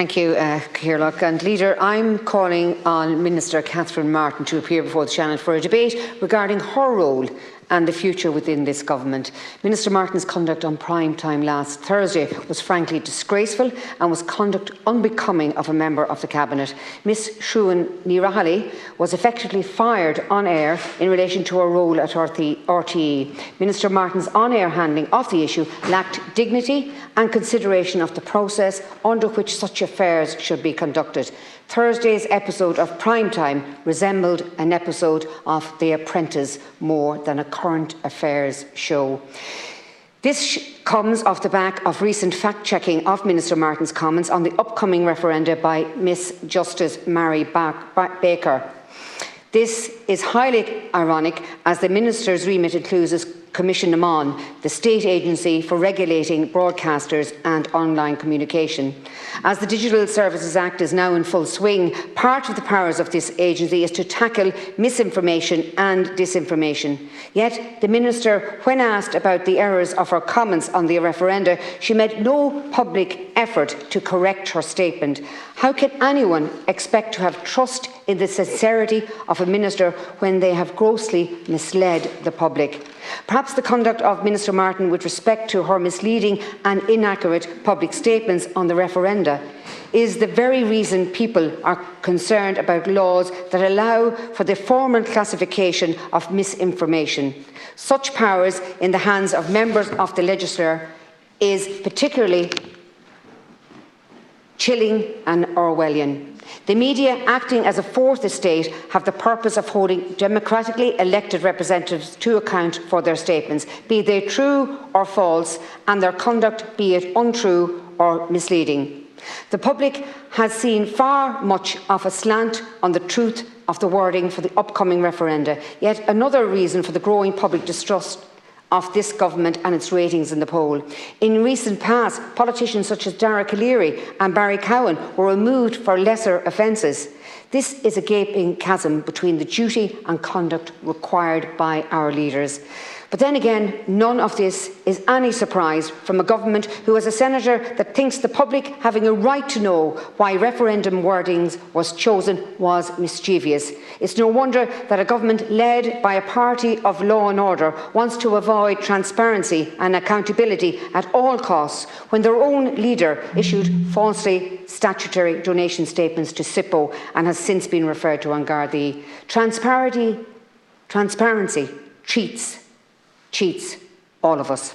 Thank you, Ciarán. And Leader, I'm calling on Minister Catherine Martin to appear before the channel for a debate regarding her role and the future within this government. Minister Martin's conduct on prime time last Thursday was frankly disgraceful and was conduct unbecoming of a member of the Cabinet. Ms Sharon Keogan was effectively fired on air in relation to her role at RTE. Minister Martin's on-air handling of the issue lacked dignity and consideration of the process under which such affairs should be conducted. Thursday's episode of Prime Time resembled an episode of The Apprentice more than a current affairs show. This comes off the back of recent fact-checking of Minister Martin's comments on the upcoming referenda by Miss Justice Mary Baker. This is highly ironic as the Minister's remit includes Commission Naman, the state agency for regulating broadcasters and online communication. As the Digital Services Act is now in full swing, part of the powers of this agency is to tackle misinformation and disinformation. Yet the Minister, when asked about the errors of her comments on the referenda, she made no public effort to correct her statement. How can anyone expect to have trust in the sincerity of a minister when they have grossly misled the public? Perhaps the conduct of Minister Martin with respect to her misleading and inaccurate public statements on the referenda is the very reason people are concerned about laws that allow for the formal classification of misinformation. Such powers in the hands of members of the legislature is particularly chilling and Orwellian. The media, acting as a fourth estate, have the purpose of holding democratically elected representatives to account for their statements, be they true or false, and their conduct, be it untrue or misleading. The public has seen far much of a slant on the truth of the wording for the upcoming referenda, yet another reason for the growing public distrust of this government and its ratings in the poll. In recent past, politicians such as Dara Calleary and Barry Cowan were removed for lesser offences. This is a gaping chasm between the duty and conduct required by our leaders. But then again, none of this is any surprise from a government who has a senator that thinks the public having a right to know why referendum wordings was chosen was mischievous. It's no wonder that a government led by a party of law and order wants to avoid transparency and accountability at all costs when their own leader issued falsely statutory donation statements to SIPO and has since been referred to on Gardaí. Transparency cheats all of us.